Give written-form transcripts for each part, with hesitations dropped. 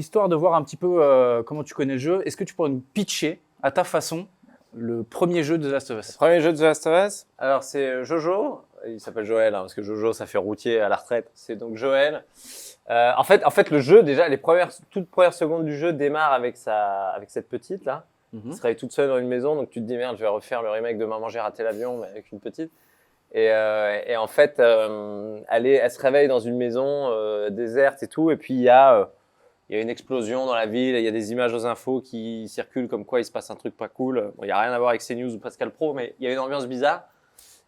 histoire de voir un petit peu comment tu connais le jeu, est-ce que tu pourrais nous pitcher à ta façon le premier jeu de The Last of Us? Le premier jeu de The Last of Us, alors c'est Jojo, il s'appelle Joël, parce que Jojo ça fait routier à la retraite, c'est donc Joël. En fait, le jeu, déjà, toutes premières secondes du jeu démarre avec cette petite là, qui se réveille toute seule dans une maison, donc tu te dis merde, je vais refaire le remake de Maman j'ai raté l'avion, mais avec une petite. Et en fait, elle se réveille dans une maison déserte et tout, et puis il y a une explosion dans la ville, il y a des images aux infos qui circulent comme quoi il se passe un truc pas cool. Bon, il n'y a rien à voir avec CNews ou Pascal Pro, mais il y a une ambiance bizarre.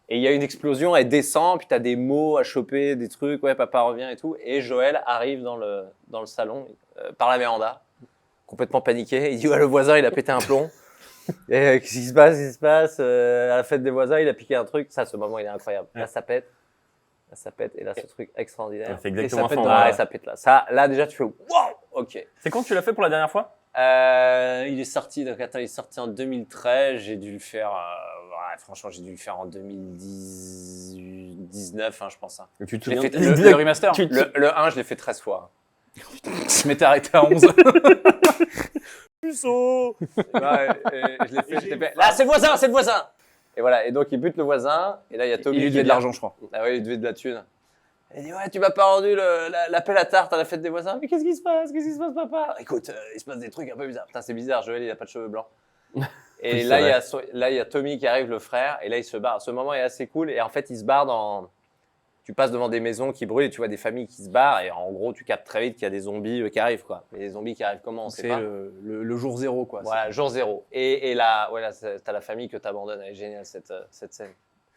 Et il y a une explosion, elle descend, puis tu as des mots à choper, des trucs, ouais, papa revient et tout. Et Joël arrive dans le salon, par la véranda, complètement paniqué. Il dit, ouais, le voisin, il a pété un plomb. Et qu'est-ce qui se passe, à la fête des voisins, il a piqué un truc. Ça, ce moment, il est incroyable. Là, ça pète. Et là, ce truc extraordinaire. C'est exactement ça. Ça pète là. Ça, là, déjà, tu fais, wow, ok. C'est quand tu l'as fait pour la dernière fois? Il est sorti en 2013. J'ai dû le faire, franchement, j'ai dû le faire en 2019, je pense. Et tu te Je l'ai souviens fait- Le remaster. Le 1, je l'ai fait 13 fois. Je m'étais arrêté à 11. Puceau. Je l'ai fait. Là, c'est le voisin. Et voilà. Et donc, il bute le voisin. Et là, il y a Tommy. Il lui qui devait de vient. l'argent, je crois. Ah oui, il devait de la thune. Il dit, ouais, tu m'as pas rendu l'appel à tarte à la fête des voisins. Mais qu'est-ce qui se passe, papa? Écoute, il se passe des trucs un peu bizarres. Putain, c'est bizarre. Joël, il a pas de cheveux blancs. Et Oui, là, il y a Tommy qui arrive, le frère. Et là, il se barre. Ce moment est assez cool. Et en fait, il se barre tu passes devant des maisons qui brûlent et tu vois des familles qui se barrent. Et en gros, tu captes très vite qu'il y a des zombies qui arrivent, quoi. Mais les zombies qui arrivent comment, on sait C'est pas. le jour zéro, quoi. Voilà, jour zéro. Et là, voilà, t'as la famille que t'abandonnes. Elle est géniale, cette scène.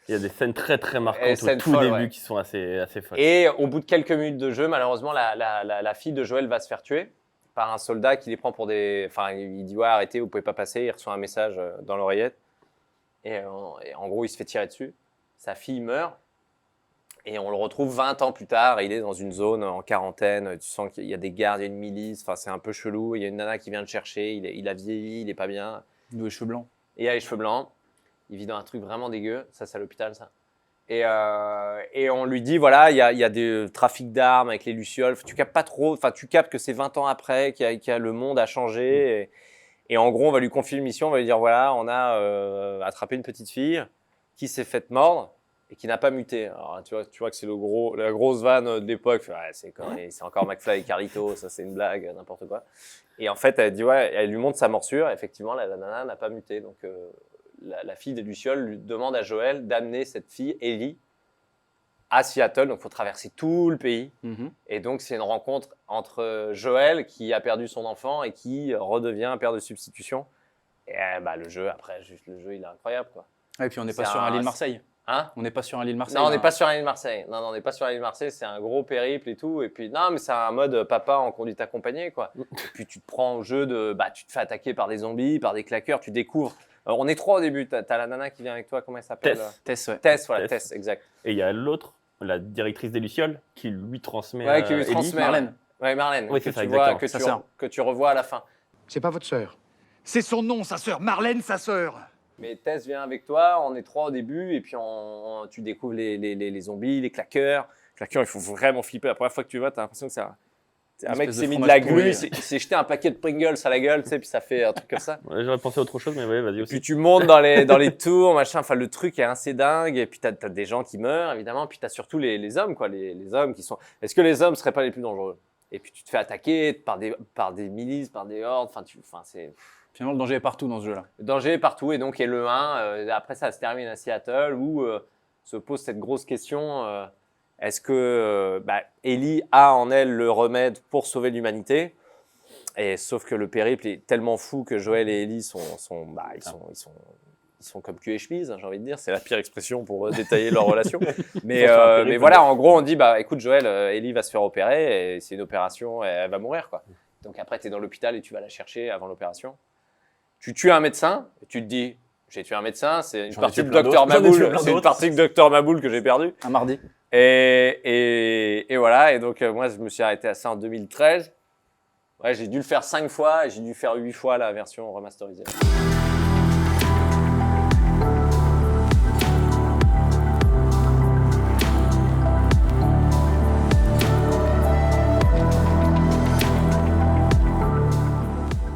Il y a des scènes très très Et marquantes au scènes tout folles, début ouais. qui sont assez folles. Et au bout de quelques minutes de jeu, malheureusement, la fille de Joël va se faire tuer par un soldat qui les prend pour des... Enfin, il dit, ouais, arrêtez, vous pouvez pas passer. Il reçoit un message dans l'oreillette. Et en gros, il se fait tirer dessus. Sa fille meurt. Et on le retrouve 20 ans plus tard. Il est dans une zone en quarantaine. Tu sens qu'il y a des gardes, il y a une milice. Enfin, c'est un peu chelou. Il y a une nana qui vient le chercher. Il a vieilli, il est pas bien. Il a les cheveux blancs. Et il a les cheveux blancs. Il vit dans un truc vraiment dégueu. Ça, c'est à l'hôpital, ça. Et on lui dit, voilà, il y a des trafics d'armes avec les Lucioles. Tu captes pas trop. Enfin, tu captes que c'est 20 ans après, le monde a changé. Et en gros, on va lui confier une mission. On va lui dire, voilà, on a attrapé une petite fille qui s'est faite mordre et qui n'a pas muté. Alors, tu vois que c'est la grosse vanne de l'époque. Ouais, c'est encore McFly et Carlito, ça c'est une blague, n'importe quoi. Et en fait, elle dit, ouais, elle lui montre sa morsure. Effectivement, la nana n'a pas muté. Donc, la fille des Lucioles lui demande à Joël d'amener cette fille, Ellie, à Seattle. Donc, il faut traverser tout le pays. Et donc, c'est une rencontre entre Joël, qui a perdu son enfant et qui redevient un père de substitution. Et le jeu, après, le jeu, il est incroyable, quoi. Et puis, on n'est pas sur un Lille Marseille. Hein? On n'est pas sur un Lille Marseille. Non, on n'est pas sur un Lille Marseille. Non, on n'est pas sur un Lille Marseille. C'est un gros périple et tout. Et puis, non, mais c'est un mode papa en conduite accompagnée, quoi. Et puis, tu te prends au jeu tu te fais attaquer par des zombies, par des claqueurs, tu découvres. On est 3 au début. T'as la nana qui vient avec toi, comment elle s'appelle? Tess, ouais. Tess, exact. Et il y a l'autre, la directrice des Lucioles, qui lui transmet Ouais, qui lui Ellie. transmet. Marlène. Ouais, Marlène. Oui, c'est ça, exactement. Que tu revois à la fin. C'est pas votre sœur. C'est son nom, sa sœur. Marlène, sa sœur. Mais Tess vient avec toi, on est 3 au début, et puis tu découvres les zombies, les claqueurs. Les claqueurs, il faut vraiment flipper. La première fois que tu vois, t'as l'impression que c'est un mec qui s'est mis de la glu, il s'est jeté un paquet de Pringles à la gueule, tu sais, puis ça fait un truc comme ça. Ouais, j'aurais pensé à autre chose, mais ouais, vas-y aussi. Puis tu montes dans les tours, machin, enfin le truc est assez dingue, et puis t'as des gens qui meurent, évidemment, puis t'as surtout les hommes, quoi, les hommes qui sont... Est-ce que les hommes seraient pas les plus dangereux? Et puis tu te fais attaquer par des milices, par des hordes, enfin c'est... Finalement, le danger est partout dans ce jeu-là. Le danger est partout, et donc, et le 1, après ça se termine à Seattle, où se pose cette grosse question, est-ce que Ellie a en elle le remède pour sauver l'humanité? Et sauf que le périple est tellement fou que Joël et Ellie ils sont comme cul et chemise, j'ai envie de dire. C'est la pire expression pour détailler leur relation. Mais voilà, en gros, on dit, écoute, Joël, Ellie va se faire opérer, et c'est une opération, et elle va mourir, quoi. Donc après, tu es dans l'hôpital et tu vas la chercher avant l'opération. Tu tues un médecin, et tu te dis, j'ai tué un médecin, c'est une partie de Docteur Maboul, c'est une partie de Docteur Maboul que j'ai perdue. Un mardi. Et voilà, et donc moi je me suis arrêté à ça en 2013. Ouais, j'ai dû le faire 5 fois, et j'ai dû faire 8 fois la version remasterisée.